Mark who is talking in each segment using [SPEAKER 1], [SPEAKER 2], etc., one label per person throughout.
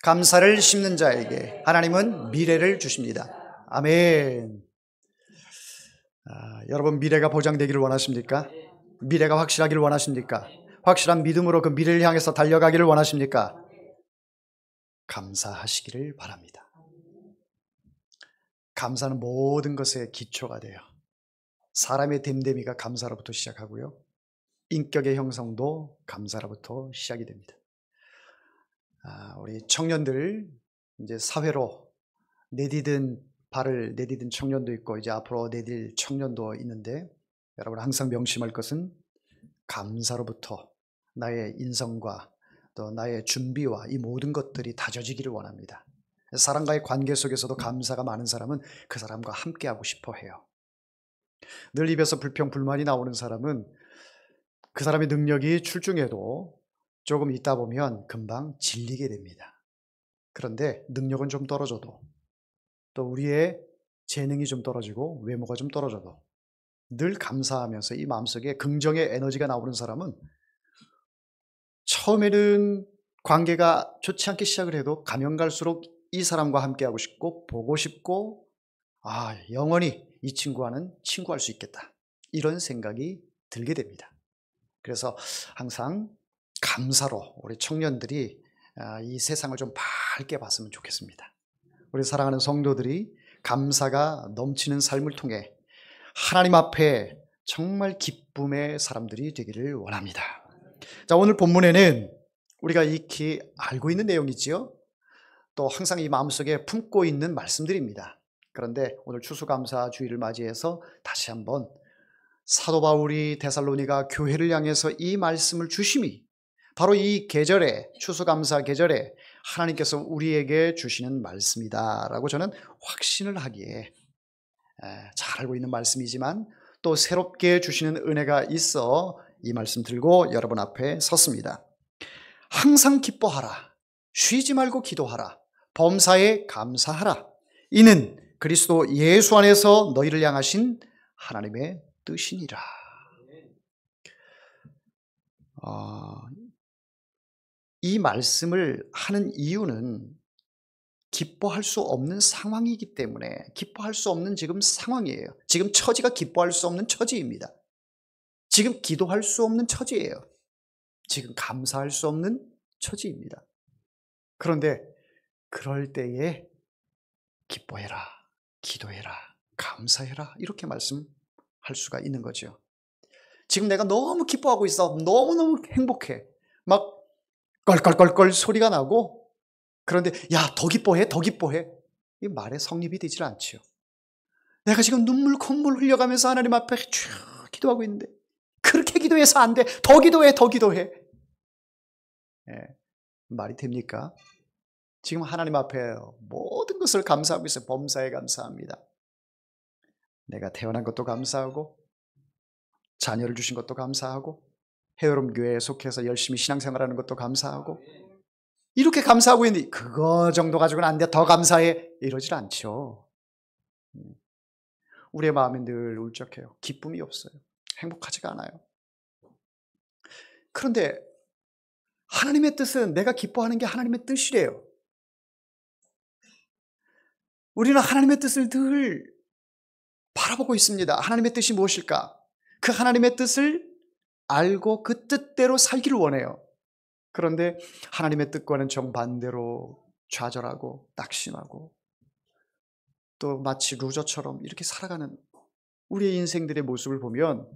[SPEAKER 1] 감사를 심는 자에게 하나님은 미래를 주십니다. 아멘. 여러분 미래가 보장되기를 원하십니까? 미래가 확실하기를 원하십니까? 확실한 믿음으로 그 미래를 향해서 달려가기를 원하십니까? 감사하시기를 바랍니다. 감사는 모든 것의 기초가 돼요. 사람의 됨됨이가 감사로부터 시작하고요. 인격의 형성도 감사로부터 시작이 됩니다. 우리 청년들 이제 사회로 발을 내디딘 청년도 있고 이제 앞으로 내딜 청년도 있는데 여러분 항상 명심할 것은 감사로부터 나의 인성과 또 나의 준비와 이 모든 것들이 다져지기를 원합니다. 사람과의 관계 속에서도 감사가 많은 사람은 그 사람과 함께하고 싶어 해요. 늘 입에서 불평, 불만이 나오는 사람은 그 사람의 능력이 출중해도 조금 있다 보면 금방 질리게 됩니다. 그런데 능력은 좀 떨어져도 또 우리의 재능이 좀 떨어지고 외모가 좀 떨어져도 늘 감사하면서 이 마음속에 긍정의 에너지가 나오는 사람은 처음에는 관계가 좋지 않게 시작을 해도 가면 갈수록 이 사람과 함께하고 싶고 보고 싶고 영원히 이 친구와는 친구할 수 있겠다 이런 생각이 들게 됩니다. 그래서 항상 감사로 우리 청년들이 이 세상을 좀 밝게 봤으면 좋겠습니다. 우리 사랑하는 성도들이 감사가 넘치는 삶을 통해 하나님 앞에 정말 기쁨의 사람들이 되기를 원합니다. 자, 오늘 본문에는 우리가 익히 알고 있는 내용이지요. 또 항상 이 마음속에 품고 있는 말씀들입니다. 그런데 오늘 추수감사 주일을 맞이해서 다시 한번 사도 바울이 데살로니가 교회를 향해서 이 말씀을 주심이 바로 이 계절에 추수감사 계절에 하나님께서 우리에게 주시는 말씀이다라고 저는 확신을 하기에 잘 알고 있는 말씀이지만 또 새롭게 주시는 은혜가 있어 이 말씀 들고 여러분 앞에 섰습니다. 항상 기뻐하라. 쉬지 말고 기도하라. 범사에 감사하라. 이는 그리스도 예수 안에서 너희를 향하신 하나님의 뜻이니라. 이 말씀을 하는 이유는 기뻐할 수 없는 상황이기 때문에 기뻐할 수 없는 지금 상황이에요. 지금 처지가 기뻐할 수 없는 처지입니다. 지금 기도할 수 없는 처지예요. 지금 감사할 수 없는 처지입니다. 그런데 그럴 때에 기뻐해라, 기도해라, 감사해라 이렇게 말씀할 수가 있는 거죠. 지금 내가 너무 기뻐하고 있어. 너무너무 행복해. 막 껄껄껄껄 소리가 나고 그런데 야, 더 기뻐해, 더 기뻐해. 이 말에 성립이 되질 않지요. 내가 지금 눈물 콧물 흘려가면서 하나님 앞에 쭉 기도하고 있는데 그렇게 기도해서 안 돼. 더 기도해, 더 기도해. 말이 됩니까? 지금 하나님 앞에 모든 것을 감사하고 있어요. 범사에 감사합니다. 내가 태어난 것도 감사하고 자녀를 주신 것도 감사하고 헤어롬 교회에 속해서 열심히 신앙생활하는 것도 감사하고 이렇게 감사하고 있는데 그거 정도 가지고는 안 돼. 더 감사해. 이러질 않죠. 우리의 마음이 늘 울적해요. 기쁨이 없어요. 행복하지가 않아요. 그런데 하나님의 뜻은 내가 기뻐하는 게 하나님의 뜻이래요. 우리는 하나님의 뜻을 늘 바라보고 있습니다. 하나님의 뜻이 무엇일까? 그 하나님의 뜻을 알고 그 뜻대로 살기를 원해요. 그런데 하나님의 뜻과는 정반대로 좌절하고 낙심하고 또 마치 루저처럼 이렇게 살아가는 우리의 인생들의 모습을 보면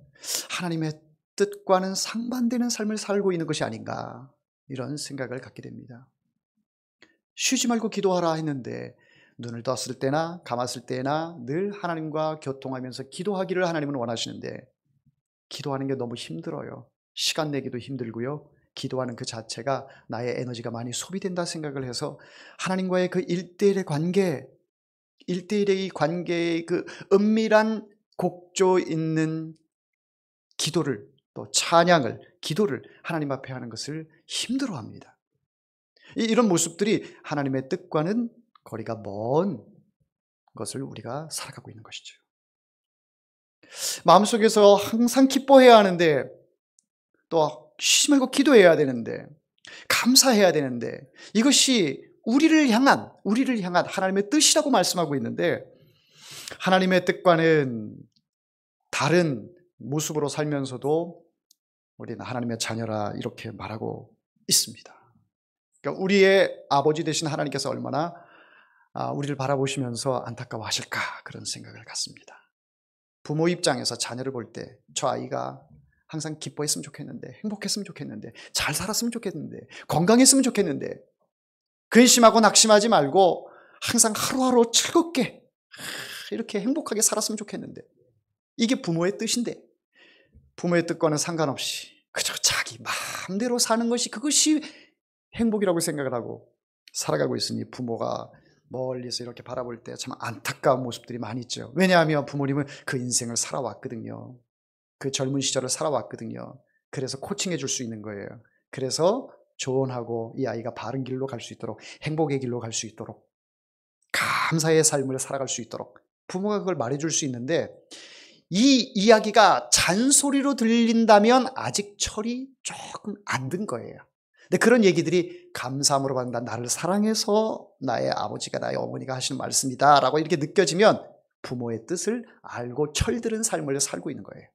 [SPEAKER 1] 하나님의 뜻과는 상반되는 삶을 살고 있는 것이 아닌가 이런 생각을 갖게 됩니다. 쉬지 말고 기도하라 했는데 눈을 떴을 때나 감았을 때나 늘 하나님과 교통하면서 기도하기를 하나님은 원하시는데 기도하는 게 너무 힘들어요. 시간 내기도 힘들고요. 기도하는 그 자체가 나의 에너지가 많이 소비된다 생각을 해서 하나님과의 그 1대1의 관계, 1대1의 관계의 그 은밀한 곡조 있는 기도를 또 찬양을, 기도를 하나님 앞에 하는 것을 힘들어합니다. 이런 모습들이 하나님의 뜻과는 거리가 먼 것을 우리가 살아가고 있는 것이죠. 마음속에서 항상 기뻐해야 하는데 또 쉬지 말고 기도해야 되는데 감사해야 되는데 이것이 우리를 향한 하나님의 뜻이라고 말씀하고 있는데, 하나님의 뜻과는 다른 모습으로 살면서도 우리는 하나님의 자녀라 이렇게 말하고 있습니다. 그러니까 우리의 아버지 되신 하나님께서 얼마나 우리를 바라보시면서 안타까워하실까, 그런 생각을 갖습니다. 부모 입장에서 자녀를 볼 때 저 아이가 항상 기뻐했으면 좋겠는데, 행복했으면 좋겠는데, 잘 살았으면 좋겠는데, 건강했으면 좋겠는데, 근심하고 낙심하지 말고 항상 하루하루 즐겁게 이렇게 행복하게 살았으면 좋겠는데, 이게 부모의 뜻인데, 부모의 뜻과는 상관없이 그저 자기 마음대로 사는 것이, 그것이 행복이라고 생각을 하고 살아가고 있으니 부모가 멀리서 이렇게 바라볼 때 참 안타까운 모습들이 많이 있죠. 왜냐하면 부모님은 그 인생을 살아왔거든요. 그 젊은 시절을 살아왔거든요. 그래서 코칭해 줄 수 있는 거예요. 그래서 조언하고 이 아이가 바른 길로 갈 수 있도록, 행복의 길로 갈 수 있도록, 감사의 삶을 살아갈 수 있도록 부모가 그걸 말해줄 수 있는데, 이 이야기가 잔소리로 들린다면 아직 철이 조금 안 든 거예요. 근데 그런 얘기들이 감사함으로 받는다, 나를 사랑해서 나의 아버지가 나의 어머니가 하시는 말씀이다 라고 이렇게 느껴지면 부모의 뜻을 알고 철들은 삶을 살고 있는 거예요.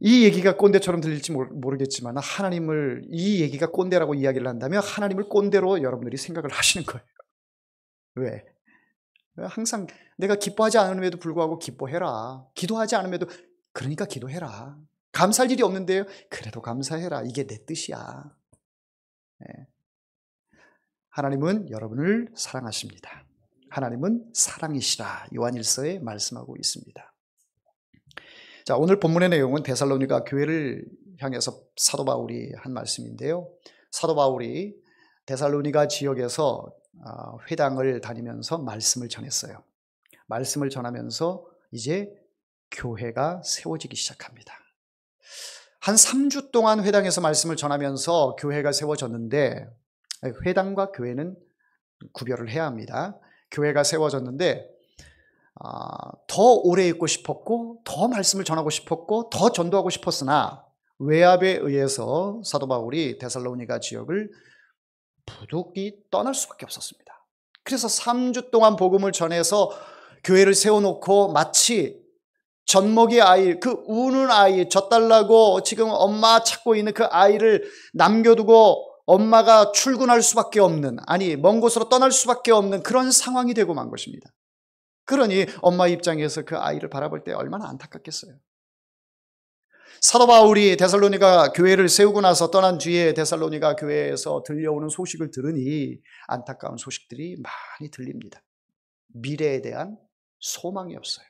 [SPEAKER 1] 이 얘기가 꼰대처럼 들릴지 모르겠지만, 하나님을, 이 얘기가 꼰대라고 이야기를 한다면 하나님을 꼰대로 여러분들이 생각을 하시는 거예요. 왜? 항상 내가 기뻐하지 않음에도 불구하고 기뻐해라, 기도하지 않음에도 그러니까 기도해라, 감사할 일이 없는데요, 그래도 감사해라, 이게 내 뜻이야. 하나님은 여러분을 사랑하십니다. 하나님은 사랑이시라, 요한일서에 말씀하고 있습니다. 자, 오늘 본문의 내용은 데살로니가 교회를 향해서 사도 바울이 한 말씀인데요, 사도 바울이 데살로니가 지역에서 회당을 다니면서 말씀을 전했어요. 말씀을 전하면서 이제 교회가 세워지기 시작합니다. 한 3주 동안 회당에서 말씀을 전하면서 교회가 세워졌는데, 회당과 교회는 구별을 해야 합니다. 교회가 세워졌는데 더 오래 있고 싶었고, 더 말씀을 전하고 싶었고, 더 전도하고 싶었으나 외압에 의해서 사도 바울이 데살로니가 지역을 부득이 떠날 수밖에 없었습니다. 그래서 3주 동안 복음을 전해서 교회를 세워놓고 마치 젖먹이 아이, 그 우는 아이, 젖달라고 지금 엄마 찾고 있는 그 아이를 남겨두고 엄마가 출근할 수밖에 없는, 아니 먼 곳으로 떠날 수밖에 없는 그런 상황이 되고 만 것입니다. 그러니 엄마 입장에서 그 아이를 바라볼 때 얼마나 안타깝겠어요. 사도 바울이 데살로니가 교회를 세우고 나서 떠난 뒤에 데살로니가 교회에서 들려오는 소식을 들으니 안타까운 소식들이 많이 들립니다. 미래에 대한 소망이 없어요.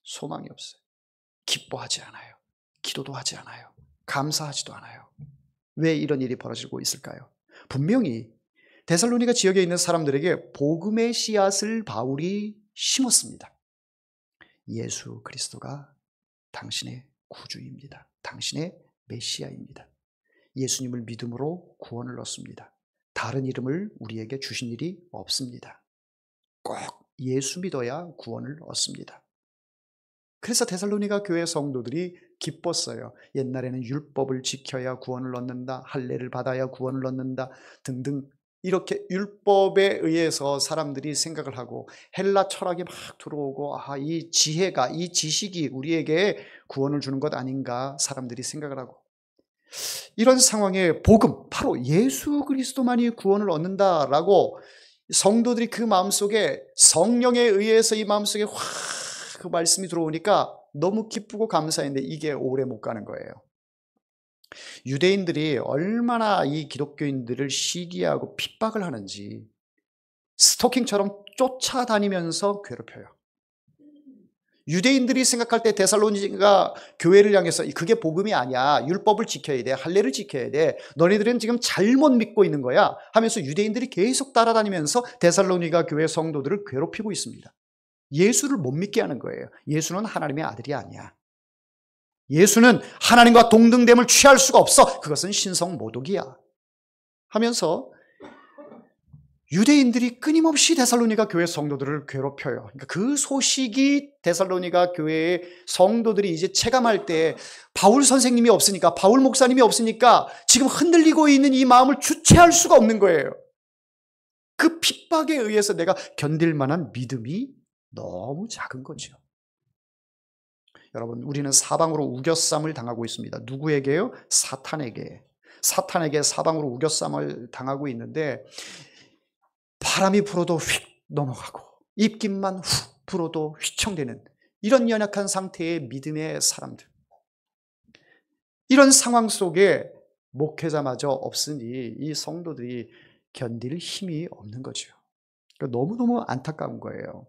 [SPEAKER 1] 소망이 없어요. 기뻐하지 않아요. 기도도 하지 않아요. 감사하지도 않아요. 왜 이런 일이 벌어지고 있을까요? 분명히 데살로니가 지역에 있는 사람들에게 복음의 씨앗을 바울이 심었습니다. 예수 그리스도가 당신의 구주입니다. 당신의 메시아입니다. 예수님을 믿음으로 구원을 얻습니다. 다른 이름을 우리에게 주신 일이 없습니다. 꼭 예수 믿어야 구원을 얻습니다. 그래서 데살로니가 교회 성도들이 기뻤어요. 옛날에는 율법을 지켜야 구원을 얻는다, 할례를 받아야 구원을 얻는다 등등, 이렇게 율법에 의해서 사람들이 생각을 하고 헬라 철학이 막 들어오고, 이 지혜가, 이 지식이 우리에게 구원을 주는 것 아닌가 사람들이 생각을 하고, 이런 상황에 복음, 바로 예수 그리스도만이 구원을 얻는다라고 성도들이 그 마음속에 성령에 의해서 이 마음속에 확 그 말씀이 들어오니까 너무 기쁘고 감사했는데 이게 오래 못 가는 거예요. 유대인들이 얼마나 이 기독교인들을 시기하고 핍박을 하는지 스토킹처럼 쫓아다니면서 괴롭혀요. 유대인들이 생각할 때 데살로니가 교회를 향해서 그게 복음이 아니야, 율법을 지켜야 돼, 할례를 지켜야 돼, 너희들은 지금 잘못 믿고 있는 거야 하면서 유대인들이 계속 따라다니면서 데살로니가 교회 성도들을 괴롭히고 있습니다. 예수를 못 믿게 하는 거예요. 예수는 하나님의 아들이 아니야. 예수는 하나님과 동등됨을 취할 수가 없어. 그것은 신성 모독이야 하면서 유대인들이 끊임없이 데살로니가 교회 성도들을 괴롭혀요. 그러니까 그 소식이 데살로니가 교회의 성도들이 이제 체감할 때 바울 선생님이 없으니까, 바울 목사님이 없으니까 지금 흔들리고 있는 이 마음을 주체할 수가 없는 거예요. 그 핍박에 의해서 내가 견딜 만한 믿음이 너무 작은 거죠. 여러분, 우리는 사방으로 우겨쌈을 당하고 있습니다. 누구에게요? 사탄에게. 사탄에게 사방으로 우겨쌈을 당하고 있는데 바람이 불어도 휙 넘어가고 입김만 훅 불어도 휘청대는 이런 연약한 상태의 믿음의 사람들. 이런 상황 속에 목회자마저 없으니 이 성도들이 견딜 힘이 없는 거죠. 그러니까 너무너무 안타까운 거예요.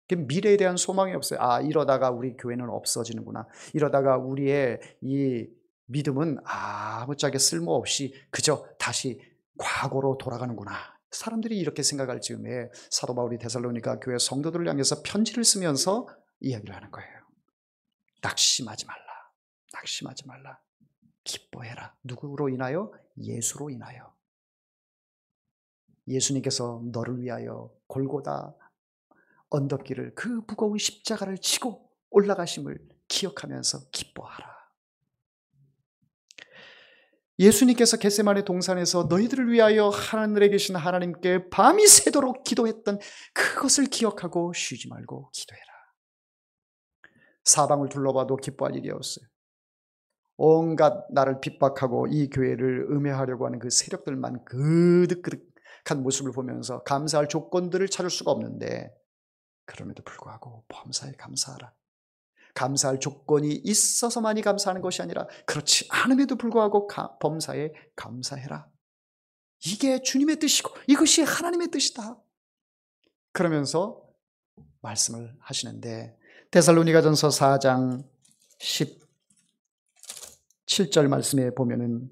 [SPEAKER 1] 미래에 대한 소망이 없어요. 아, 이러다가 우리 교회는 없어지는구나. 이러다가 우리의 이 믿음은 아무짝에 쓸모없이 그저 다시 과거로 돌아가는구나. 사람들이 이렇게 생각할 즈음에 사도 바울이 데살로니가 교회 성도들을 향해서 편지를 쓰면서 이야기를 하는 거예요. 낙심하지 말라. 낙심하지 말라. 기뻐해라. 누구로 인하여? 예수로 인하여. 예수님께서 너를 위하여 골고다 언덕길을 그 무거운 십자가를 지고 올라가심을 기억하면서 기뻐하라. 예수님께서 겟세마네 동산에서 너희들을 위하여 하늘에 계신 하나님께 밤이 새도록 기도했던 그것을 기억하고 쉬지 말고 기도해라. 사방을 둘러봐도 기뻐할 일이 없어요. 온갖 나를 핍박하고 이 교회를 음해하려고 하는 그 세력들만 그득그득한 모습을 보면서 감사할 조건들을 찾을 수가 없는데, 그럼에도 불구하고 범사에 감사하라. 감사할 조건이 있어서만이 감사하는 것이 아니라 그렇지 않음에도 불구하고 범사에 감사해라. 이게 주님의 뜻이고 이것이 하나님의 뜻이다. 그러면서 말씀을 하시는데 데살로니가전서 4장 17절 말씀에 보면은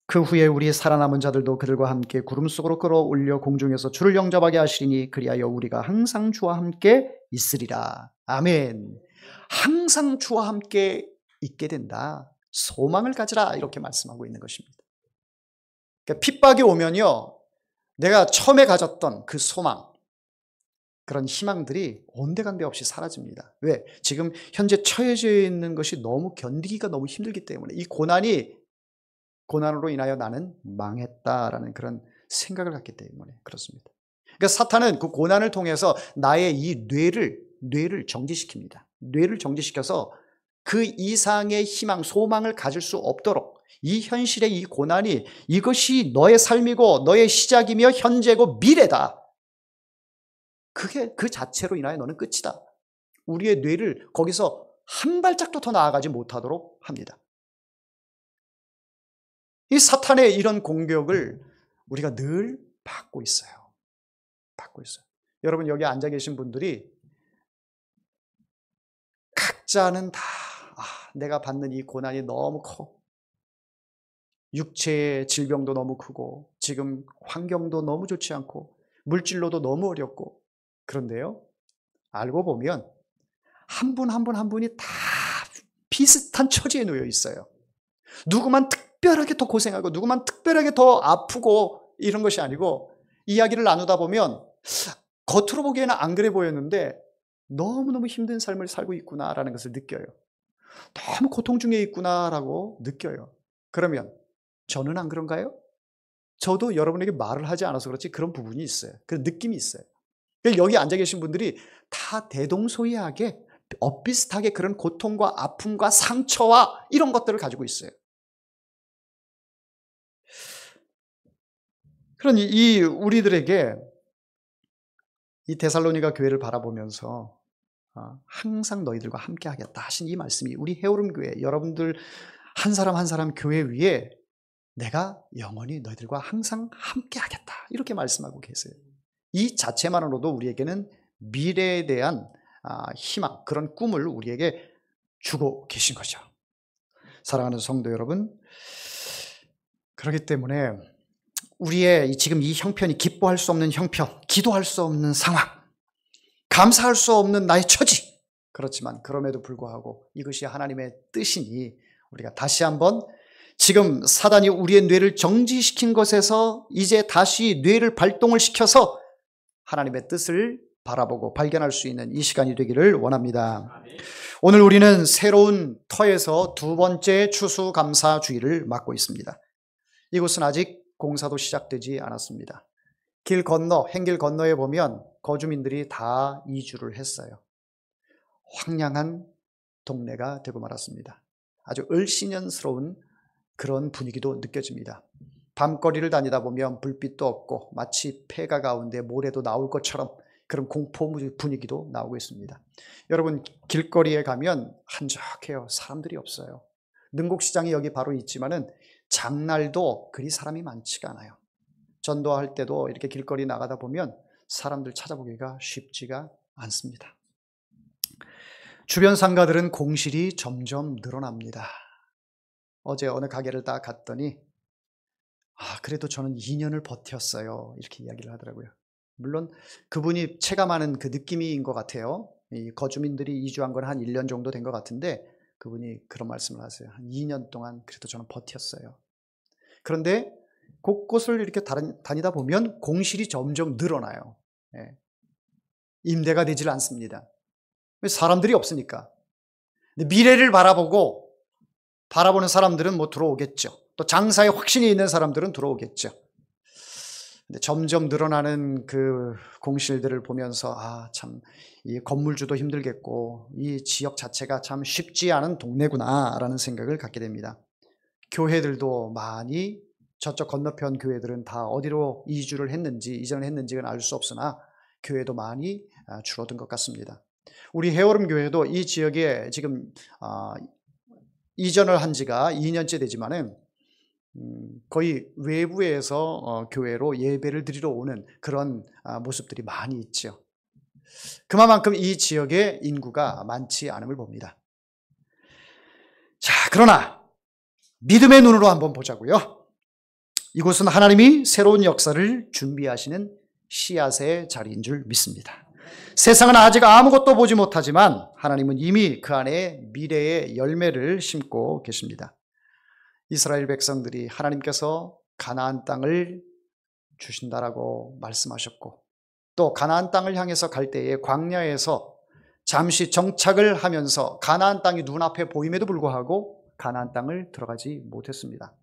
[SPEAKER 1] 그 후에 우리 살아남은 자들도 그들과 함께 구름 속으로 끌어올려 공중에서 주를 영접하게 하시리니 그리하여 우리가 항상 주와 함께 있으리라. 아멘. 항상 주와 함께 있게 된다. 소망을 가지라. 이렇게 말씀하고 있는 것입니다. 그러니까 핍박이 오면요, 내가 처음에 가졌던 그 소망, 그런 희망들이 온데간데 없이 사라집니다. 왜? 지금 현재 처해져 있는 것이 너무 견디기가 너무 힘들기 때문에, 이 고난으로 인하여 나는 망했다라는 그런 생각을 갖기 때문에 그렇습니다. 그러니까 사탄은 그 고난을 통해서 나의 이 뇌를 정지시킵니다. 뇌를 정지시켜서 그 이상의 희망, 소망을 가질 수 없도록 이 현실의 이 고난이 이것이 너의 삶이고 너의 시작이며 현재고 미래다. 그게 그 자체로 인하여 너는 끝이다. 우리의 뇌를 거기서 한 발짝도 더 나아가지 못하도록 합니다. 이 사탄의 이런 공격을 우리가 늘 받고 있어요. 받고 있어요. 여러분, 여기 앉아 계신 분들이 각자는 다 내가 받는 이 고난이 너무 커. 육체의 질병도 너무 크고 지금 환경도 너무 좋지 않고 물질로도 너무 어렵고, 그런데요, 알고 보면 한 분 한 분이 다 비슷한 처지에 놓여 있어요. 누구만 특별하게 더 고생하고 누구만 특별하게 더 아프고 이런 것이 아니고, 이야기를 나누다 보면 겉으로 보기에는 안 그래 보였는데 너무너무 힘든 삶을 살고 있구나라는 것을 느껴요. 너무 고통 중에 있구나라고 느껴요. 그러면 저는 안 그런가요? 저도 여러분에게 말을 하지 않아서 그렇지 그런 부분이 있어요. 그런 느낌이 있어요. 여기 앉아 계신 분들이 다 대동소이하게 엇비슷하게 그런 고통과 아픔과 상처와 이런 것들을 가지고 있어요. 그러니 이 우리들에게 이 데살로니가 교회를 바라보면서 항상 너희들과 함께 하겠다 하신 이 말씀이 우리 헤어름 교회, 여러분들 한 사람 한 사람 교회 위에 내가 영원히 너희들과 항상 함께 하겠다 이렇게 말씀하고 계세요. 이 자체만으로도 우리에게는 미래에 대한 희망, 그런 꿈을 우리에게 주고 계신 거죠. 사랑하는 성도 여러분, 그렇기 때문에 우리의 지금 이 형편이 기뻐할 수 없는 형편, 기도할 수 없는 상황, 감사할 수 없는 나의 처지, 그렇지만 그럼에도 불구하고 이것이 하나님의 뜻이니 우리가 다시 한번 지금 사단이 우리의 뇌를 정지시킨 것에서 이제 다시 뇌를 발동을 시켜서 하나님의 뜻을 바라보고 발견할 수 있는 이 시간이 되기를 원합니다. 오늘 우리는 새로운 터에서 두 번째 추수감사주의를 맞고 있습니다. 이곳은 아직 공사도 시작되지 않았습니다. 길 건너, 행길 건너에 보면 거주민들이 다 이주를 했어요. 황량한 동네가 되고 말았습니다. 아주 을씨년스러운 그런 분위기도 느껴집니다. 밤거리를 다니다 보면 불빛도 없고 마치 폐가 가운데 모래도 나올 것처럼 그런 공포 분위기도 나오고 있습니다. 여러분, 길거리에 가면 한적해요. 사람들이 없어요. 능곡시장이 여기 바로 있지만은 장날도 그리 사람이 많지가 않아요. 전도할 때도 이렇게 길거리 나가다 보면 사람들 찾아보기가 쉽지가 않습니다. 주변 상가들은 공실이 점점 늘어납니다. 어제 어느 가게를 딱 갔더니 그래도 저는 2년을 버텼어요. 이렇게 이야기를 하더라고요. 물론 그분이 체감하는 그 느낌인 것 같아요. 이 거주민들이 이주한 건 한 1년 정도 된 것 같은데 그분이 그런 말씀을 하세요. 한 2년 동안 그래도 저는 버텼어요. 그런데 곳곳을 이렇게 다니다 보면 공실이 점점 늘어나요. 임대가 되질 않습니다. 사람들이 없으니까. 미래를 바라보는 사람들은 뭐 들어오겠죠. 또 장사에 확신이 있는 사람들은 들어오겠죠. 근데 점점 늘어나는 그 공실들을 보면서 참 이 건물주도 힘들겠고 이 지역 자체가 참 쉽지 않은 동네구나라는 생각을 갖게 됩니다. 교회들도 많이 저쪽 건너편 교회들은 다 어디로 이주를 했는지 이전을 했는지는 알 수 없으나 교회도 많이 줄어든 것 같습니다. 우리 해오름 교회도 이 지역에 지금 이전을 한 지가 2년째 되지만은 거의 외부에서 교회로 예배를 드리러 오는 그런 모습들이 많이 있죠. 그만큼 이 지역의 인구가 많지 않음을 봅니다. 자, 그러나 믿음의 눈으로 한번 보자고요. 이곳은 하나님이 새로운 역사를 준비하시는 씨앗의 자리인 줄 믿습니다. 세상은 아직 아무것도 보지 못하지만 하나님은 이미 그 안에 미래의 열매를 심고 계십니다. 이스라엘 백성들이 하나님께서 가나안 땅을 주신다라고 말씀하셨고 또 가나안 땅을 향해서 갈 때에 광야에서 잠시 정착을 하면서 가나안 땅이 눈앞에 보임에도 불구하고 가나안 땅을 들어가지 못했습니다.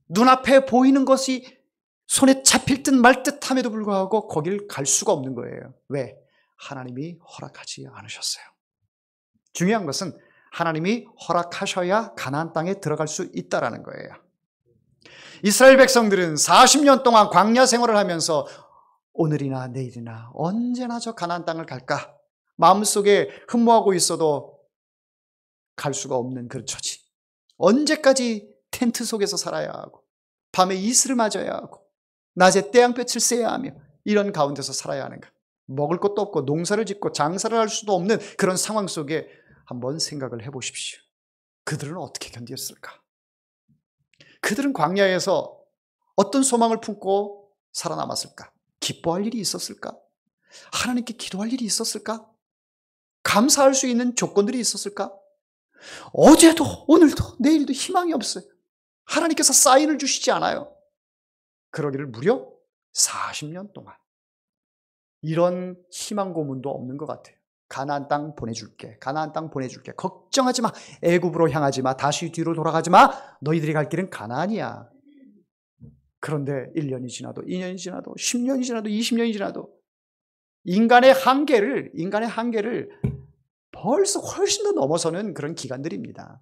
[SPEAKER 1] 눈앞에 보이는 것이 손에 잡힐 듯 말 듯 함에도 불구하고 거길 갈 수가 없는 거예요. 왜? 하나님이 허락하지 않으셨어요. 중요한 것은 하나님이 허락하셔야 가나안 땅에 들어갈 수 있다라는 거예요. 이스라엘 백성들은 40년 동안 광야 생활을 하면서 오늘이나 내일이나 언제나 저 가나안 땅을 갈까? 마음속에 흠모하고 있어도 갈 수가 없는 그런 처지. 언제까지 텐트 속에서 살아야 하고 밤에 이슬을 맞아야 하고 낮에 태양볕을 쐬야 하며 이런 가운데서 살아야 하는가? 먹을 것도 없고 농사를 짓고 장사를 할 수도 없는 그런 상황 속에 한번 생각을 해보십시오. 그들은 어떻게 견뎠을까? 그들은 광야에서 어떤 소망을 품고 살아남았을까? 기뻐할 일이 있었을까? 하나님께 기도할 일이 있었을까? 감사할 수 있는 조건들이 있었을까? 어제도 오늘도 내일도 희망이 없어요. 하나님께서 사인을 주시지 않아요. 그러기를 무려 40년 동안. 이런 희망 고문도 없는 것 같아요. 가나안 땅 보내줄게. 가나안 땅 보내줄게. 걱정하지 마. 애굽으로 향하지 마. 다시 뒤로 돌아가지 마. 너희들이 갈 길은 가나안이야. 그런데 1년이 지나도 2년이 지나도 10년이 지나도 20년이 지나도 인간의 한계를 벌써 훨씬 더 넘어서는 그런 기간들입니다.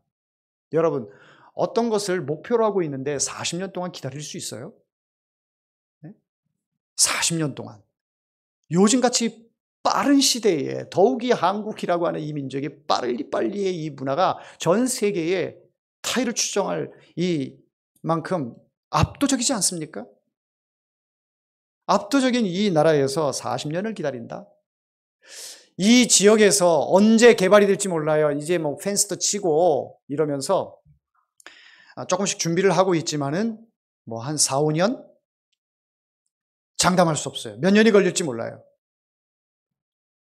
[SPEAKER 1] 여러분, 어떤 것을 목표로 하고 있는데 40년 동안 기다릴 수 있어요? 40년 동안. 요즘같이 빠른 시대에 더욱이 한국이라고 하는 이 민족이 빨리의 이 문화가 전 세계에 타이를 추정할 이만큼 압도적이지 않습니까? 압도적인 이 나라에서 40년을 기다린다? 이 지역에서 언제 개발이 될지 몰라요. 이제 뭐 펜스도 치고 이러면서 조금씩 준비를 하고 있지만은 뭐 한 4, 5년? 장담할 수 없어요. 몇 년이 걸릴지 몰라요.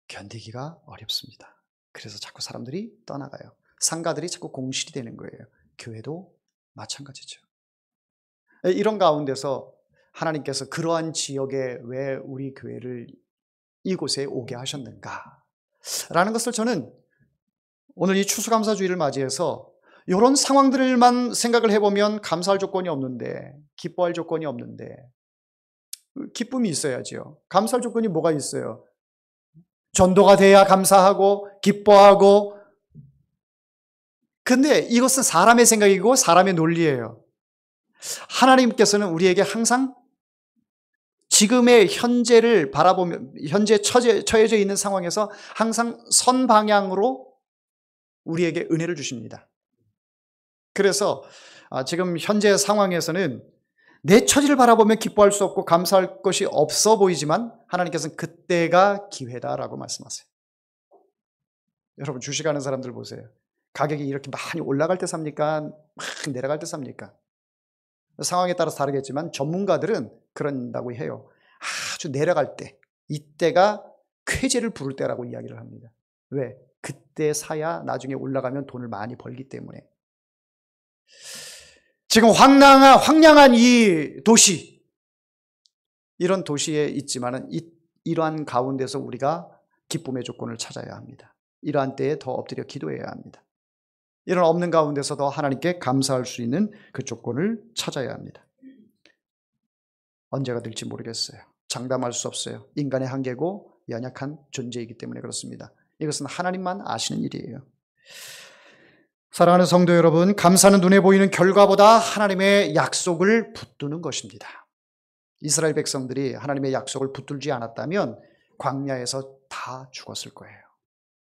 [SPEAKER 1] 견디기가 어렵습니다. 그래서 자꾸 사람들이 떠나가요. 상가들이 자꾸 공실이 되는 거예요. 교회도 마찬가지죠. 이런 가운데서 하나님께서 그러한 지역에 왜 우리 교회를 이곳에 오게 하셨는가 라는 것을 저는 오늘 이 추수감사주의를 맞이해서 이런 상황들만 생각을 해보면 감사할 조건이 없는데, 기뻐할 조건이 없는데, 기쁨이 있어야지요. 감사할 조건이 뭐가 있어요? 전도가 돼야 감사하고 기뻐하고. 근데 이것은 사람의 생각이고 사람의 논리예요. 하나님께서는 우리에게 항상 지금의 현재를 바라보며, 현재 처해져 있는 상황에서 항상 선 방향으로 우리에게 은혜를 주십니다. 그래서 지금 현재 상황에서는 내 처지를 바라보며 기뻐할 수 없고 감사할 것이 없어 보이지만 하나님께서는 그때가 기회다라고 말씀하세요. 여러분, 주식하는 사람들 보세요. 가격이 이렇게 많이 올라갈 때 삽니까? 막 내려갈 때 삽니까? 상황에 따라서 다르겠지만 전문가들은 그런다고 해요. 아주 내려갈 때, 이때가 쾌재를 부를 때라고 이야기를 합니다. 왜? 그때 사야 나중에 올라가면 돈을 많이 벌기 때문에. 지금 황량한 이 도시, 이런 도시에 있지만은 이러한 가운데서 우리가 기쁨의 조건을 찾아야 합니다. 이러한 때에 더 엎드려 기도해야 합니다. 이런 없는 가운데서도 하나님께 감사할 수 있는 그 조건을 찾아야 합니다. 언제가 될지 모르겠어요. 장담할 수 없어요. 인간의 한계고 연약한 존재이기 때문에 그렇습니다. 이것은 하나님만 아시는 일이에요. 사랑하는 성도 여러분, 감사는 눈에 보이는 결과보다 하나님의 약속을 붙드는 것입니다. 이스라엘 백성들이 하나님의 약속을 붙들지 않았다면 광야에서 다 죽었을 거예요.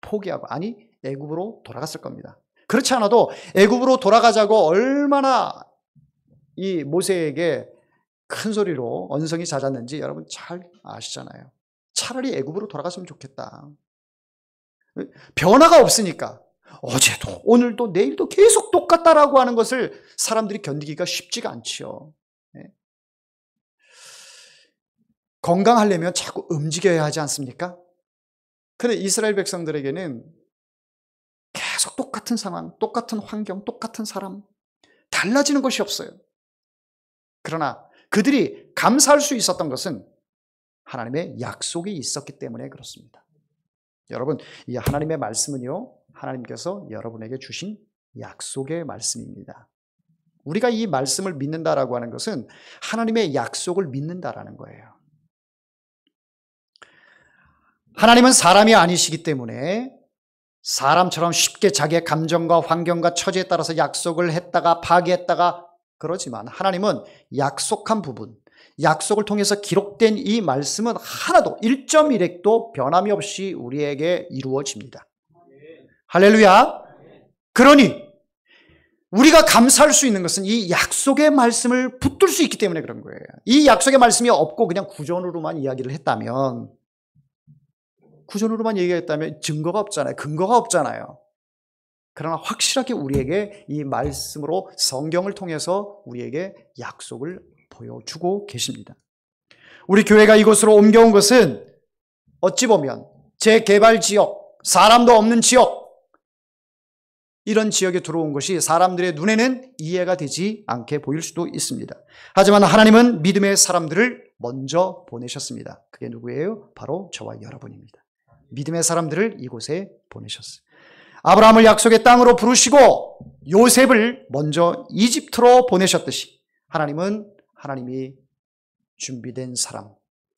[SPEAKER 1] 포기하고, 아니 애굽으로 돌아갔을 겁니다. 그렇지 않아도 애굽으로 돌아가자고 얼마나 이 모세에게 큰 소리로 언성이 잦았는지 여러분 잘 아시잖아요. 차라리 애굽으로 돌아갔으면 좋겠다. 변화가 없으니까 어제도 오늘도 내일도 계속 똑같다라고 하는 것을 사람들이 견디기가 쉽지가 않지요. 건강하려면 자꾸 움직여야 하지 않습니까? 그런데 이스라엘 백성들에게는 계속 똑같은 상황, 똑같은 환경, 똑같은 사람, 달라지는 것이 없어요. 그러나 그들이 감사할 수 있었던 것은 하나님의 약속이 있었기 때문에 그렇습니다. 여러분, 이 하나님의 말씀은요, 하나님께서 여러분에게 주신 약속의 말씀입니다. 우리가 이 말씀을 믿는다라고 하는 것은 하나님의 약속을 믿는다라는 거예요. 하나님은 사람이 아니시기 때문에 사람처럼 쉽게 자기의 감정과 환경과 처지에 따라서 약속을 했다가 파기했다가 그러지만 하나님은 약속한 부분, 약속을 통해서 기록된 이 말씀은 하나도 1.1획도 변함이 없이 우리에게 이루어집니다. 할렐루야. 그러니 우리가 감사할 수 있는 것은 이 약속의 말씀을 붙들 수 있기 때문에 그런 거예요. 이 약속의 말씀이 없고 그냥 구전으로만 이야기를 했다면, 증거가 없잖아요. 근거가 없잖아요. 그러나 확실하게 우리에게 이 말씀으로 성경을 통해서 우리에게 약속을 보여주고 계십니다. 우리 교회가 이곳으로 옮겨온 것은 어찌 보면 재개발 지역, 사람도 없는 지역, 이런 지역에 들어온 것이 사람들의 눈에는 이해가 되지 않게 보일 수도 있습니다. 하지만 하나님은 믿음의 사람들을 먼저 보내셨습니다. 그게 누구예요? 바로 저와 여러분입니다. 믿음의 사람들을 이곳에 보내셨어요. 아브라함을 약속의 땅으로 부르시고 요셉을 먼저 이집트로 보내셨듯이 하나님이 준비된 사람,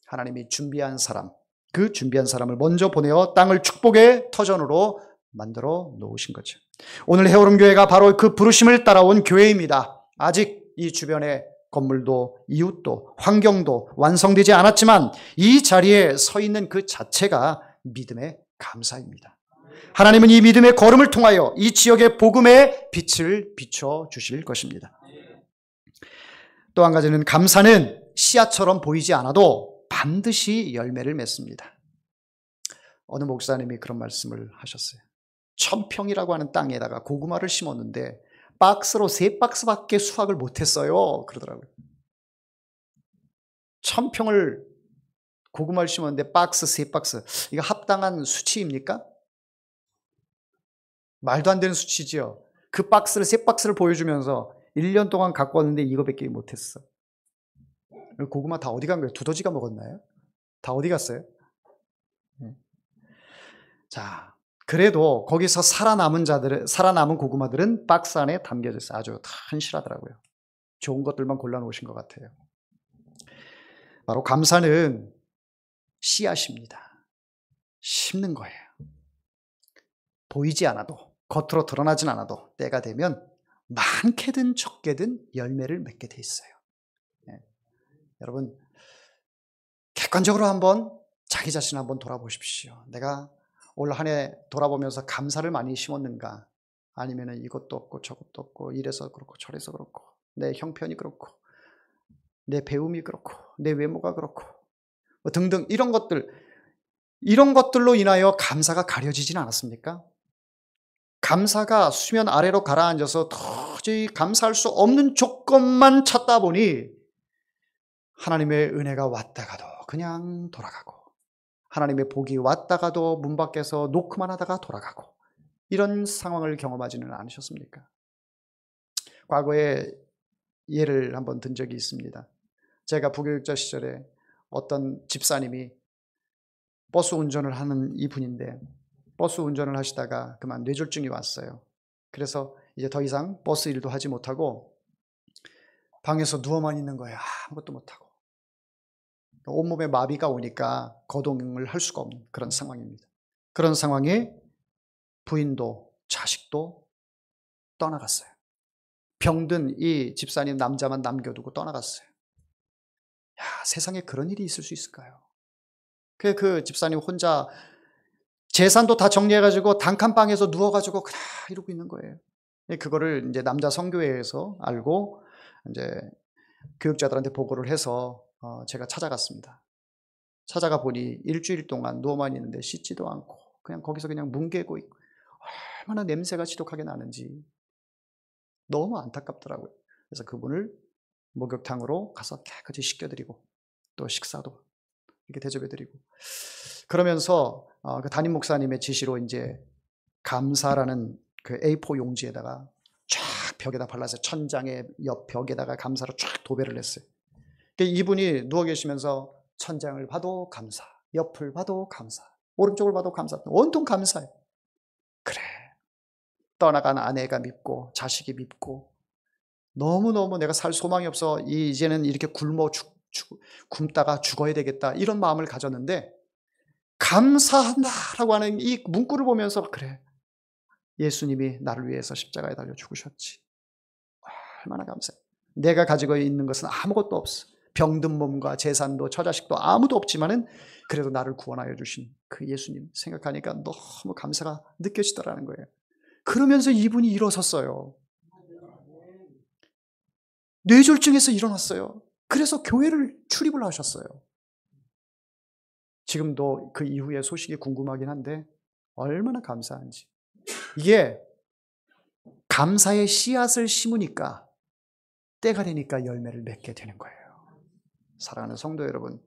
[SPEAKER 1] 하나님이 준비한 사람, 그 준비한 사람을 먼저 보내어 땅을 축복의 터전으로 만들어 놓으신 거죠. 오늘 헤어론교회가 바로 그 부르심을 따라온 교회입니다. 아직 이 주변에 건물도 이웃도 환경도 완성되지 않았지만 이 자리에 서 있는 그 자체가 믿음의 감사입니다. 하나님은 이 믿음의 걸음을 통하여 이 지역의 복음의 빛을 비춰주실 것입니다. 또 한 가지는 감사는 씨앗처럼 보이지 않아도 반드시 열매를 맺습니다. 어느 목사님이 그런 말씀을 하셨어요. 1000평이라고 하는 땅에다가 고구마를 심었는데 박스로 3박스밖에 수확을 못했어요. 그러더라고요. 1000평을 고구마를 심었는데 박스 3박스. 이거 합당한 수치입니까? 말도 안 되는 수치지요. 그 박스를 3박스를 보여주면서 1년 동안 갖고 왔는데 이거밖에 못했어. 고구마 다 어디 간 거예요? 두더지가 먹었나요? 다 어디 갔어요? 자, 그래도 거기서 살아남은 고구마들은 박스 안에 담겨져 있어요. 아주 튼실하더라고요. 좋은 것들만 골라놓으신 것 같아요. 바로 감사는 씨앗입니다. 심는 거예요. 보이지 않아도, 겉으로 드러나진 않아도 때가 되면 많게든 적게든 열매를 맺게 돼 있어요. 여러분, 객관적으로 한번 자기 자신을 한번 돌아보십시오. 내가 올 한 해 돌아보면서 감사를 많이 심었는가? 아니면 이것도 없고 저것도 없고 이래서 그렇고 저래서 그렇고 내 형편이 그렇고 내 배움이 그렇고 내 외모가 그렇고 뭐 등등 이런 것들로 인하여 감사가 가려지지는 않았습니까? 감사가 수면 아래로 가라앉아서 도저히 감사할 수 없는 조건만 찾다 보니 하나님의 은혜가 왔다가도 그냥 돌아가고 하나님의 복이 왔다가도 문 밖에서 노크만 하다가 돌아가고 이런 상황을 경험하지는 않으셨습니까? 과거에 예를 한번 든 적이 있습니다. 제가 부교육자 시절에 어떤 집사님이 버스 운전을 하는 이분인데 버스 운전을 하시다가 그만 뇌졸중이 왔어요. 그래서 이제 더 이상 버스 일도 하지 못하고 방에서 누워만 있는 거예요. 아무것도 못하고. 온몸에 마비가 오니까 거동을 할 수가 없는 그런 상황입니다. 그런 상황에 부인도 자식도 떠나갔어요. 병든 이 집사님 남자만 남겨두고 떠나갔어요. 야, 세상에 그런 일이 있을 수 있을까요? 그 집사님 혼자 재산도 다 정리해가지고 단칸방에서 누워가지고 그냥 이러고 있는 거예요. 그거를 이제 남자 선교회에서 알고 이제 교육자들한테 보고를 해서 제가 찾아갔습니다. 찾아가 보니 일주일 동안 누워만 있는데 씻지도 않고 그냥 거기서 그냥 뭉개고 있고 얼마나 냄새가 지독하게 나는지 너무 안타깝더라고요. 그래서 그분을 목욕탕으로 가서 깨끗이 씻겨드리고 또 식사도 이렇게 대접해드리고 그러면서 그 담임 목사님의 지시로 이제 감사라는 그 A4 용지에다가 쫙 벽에다 발라서 천장의 옆 벽에다가 감사로 쫙 도배를 했어요. 이분이 누워 계시면서 천장을 봐도 감사, 옆을 봐도 감사, 오른쪽을 봐도 감사, 온통 감사해요. 그래, 떠나간 아내가 밉고 자식이 밉고 너무너무 내가 살 소망이 없어 이제는 이렇게 굶다가 죽어야 되겠다 이런 마음을 가졌는데 감사한다라고 하는 이 문구를 보면서 그래, 예수님이 나를 위해서 십자가에 달려 죽으셨지. 얼마나 감사해. 내가 가지고 있는 것은 아무것도 없어. 병든 몸과 재산도 처자식도 아무도 없지만은 그래도 나를 구원하여 주신 그 예수님 생각하니까 너무 감사가 느껴지더라는 거예요. 그러면서 이분이 일어섰어요. 뇌졸중에서 일어났어요. 그래서 교회를 출입을 하셨어요. 지금도 그 이후의 소식이 궁금하긴 한데 얼마나 감사한지. 이게 감사의 씨앗을 심으니까 때가 되니까 열매를 맺게 되는 거예요. 사랑하는 성도 여러분,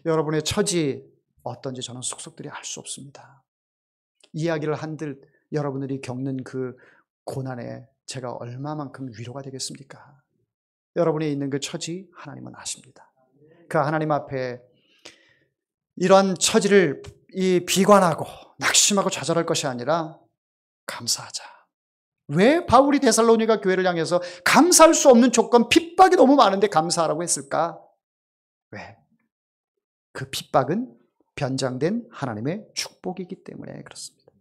[SPEAKER 1] 여러분의 처지 어떤지 저는 속속들이 알 수 없습니다. 이야기를 한들 여러분들이 겪는 그 고난에 제가 얼마만큼 위로가 되겠습니까? 여러분이 있는 그 처지 하나님은 아십니다. 그 하나님 앞에 이러한 처지를 비관하고 낙심하고 좌절할 것이 아니라 감사하자. 왜 바울이 데살로니가 교회를 향해서 감사할 수 없는 조건, 핍박이 너무 많은데 감사하라고 했을까? 왜? 그 핍박은 변장된 하나님의 축복이기 때문에 그렇습니다.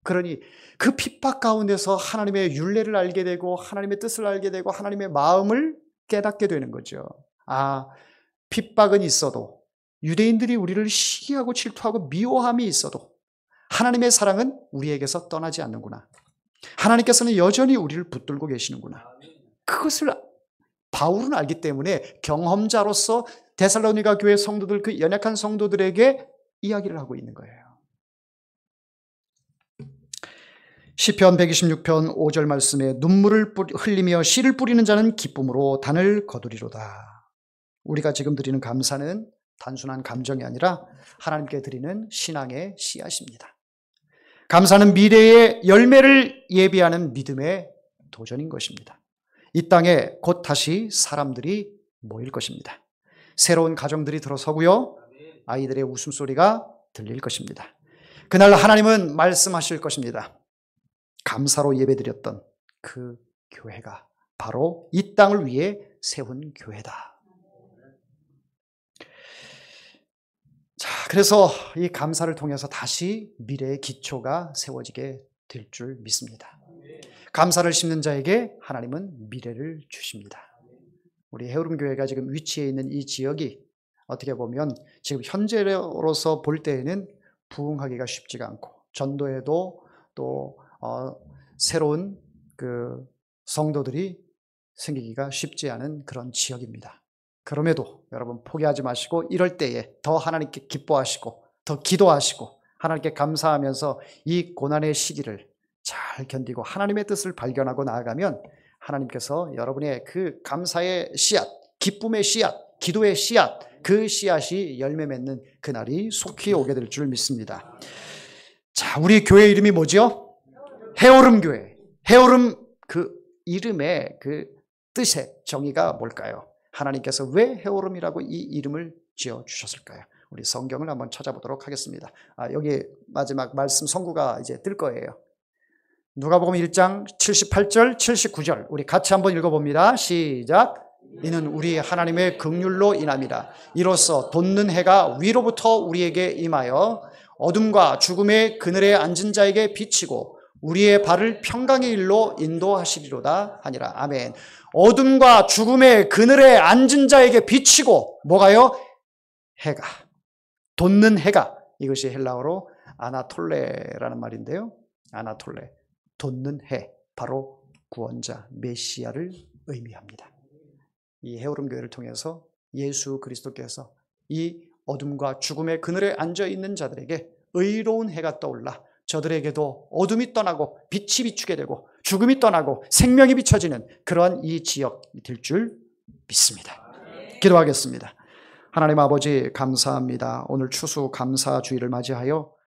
[SPEAKER 1] 그러니 그 핍박 가운데서 하나님의 율례를 알게 되고 하나님의 뜻을 알게 되고 하나님의 마음을 깨닫게 되는 거죠. 아, 핍박은 있어도 유대인들이 우리를 시기하고 질투하고 미워함이 있어도 하나님의 사랑은 우리에게서 떠나지 않는구나. 하나님께서는 여전히 우리를 붙들고 계시는구나. 그것을 바울은 알기 때문에 경험자로서 데살로니가 교회 성도들, 그 연약한 성도들에게 이야기를 하고 있는 거예요. 시편 126편 5절 말씀에 눈물을 흘리며 씨를 뿌리는 자는 기쁨으로 단을 거두리로다. 우리가 지금 드리는 감사는 단순한 감정이 아니라 하나님께 드리는 신앙의 씨앗입니다. 감사는 미래의 열매를 예비하는 믿음의 도전인 것입니다. 이 땅에 곧 다시 사람들이 모일 것입니다. 새로운 가정들이 들어서고요. 아이들의 웃음소리가 들릴 것입니다. 그날 하나님은 말씀하실 것입니다. 감사로 예배드렸던 그 교회가 바로 이 땅을 위해 세운 교회다. 자, 그래서 이 감사를 통해서 다시 미래의 기초가 세워지게 될 줄 믿습니다. 감사를 심는 자에게 하나님은 미래를 주십니다. 우리 헤어룸 교회가 지금 위치해 있는 이 지역이 어떻게 보면 지금 현재로서 볼 때에는 부흥하기가 쉽지가 않고 전도에도 또 새로운 그 성도들이 생기기가 쉽지 않은 그런 지역입니다. 그럼에도 여러분 포기하지 마시고 이럴 때에 더 하나님께 기뻐하시고 더 기도하시고 하나님께 감사하면서 이 고난의 시기를 잘 견디고 하나님의 뜻을 발견하고 나아가면 하나님께서 여러분의 그 감사의 씨앗, 기쁨의 씨앗, 기도의 씨앗, 그 씨앗이 열매 맺는 그날이 속히 오게 될 줄 믿습니다. 자, 우리 교회 이름이 뭐죠? 헤어룸 교회. 헤어룸 그 이름의 그 뜻의 정의가 뭘까요? 하나님께서 왜 헤어룸이라고 이 이름을 지어주셨을까요? 우리 성경을 한번 찾아보도록 하겠습니다. 여기 마지막 말씀 선구가 이제 뜰 거예요. 누가복음 1장 78절 79절 우리 같이 한번 읽어봅니다. 시작. 이는 우리 하나님의 긍휼로 인함이라. 이로써 돋는 해가 위로부터 우리에게 임하여 어둠과 죽음의 그늘에 앉은 자에게 비치고 우리의 발을 평강의 일로 인도하시리로다 하니라. 아멘. 어둠과 죽음의 그늘에 앉은 자에게 비치고 뭐가요? 해가. 돋는 해가. 이것이 헬라어로 아나톨레라는 말인데요. 아나톨레. 돋는 해. 바로 구원자 메시아를 의미합니다. 이 헤어룸 교회를 통해서 예수 그리스도께서 이 어둠과 죽음의 그늘에 앉아 있는 자들에게 의로운 해가 떠올라 저들에게도 어둠이 떠나고 빛이 비추게 되고 죽음이 떠나고 생명이 비춰지는 그러한 이 지역이 될 줄 믿습니다. 기도하겠습니다. 하나님 아버지 감사합니다. 오늘 추수 감사주일을 맞이하여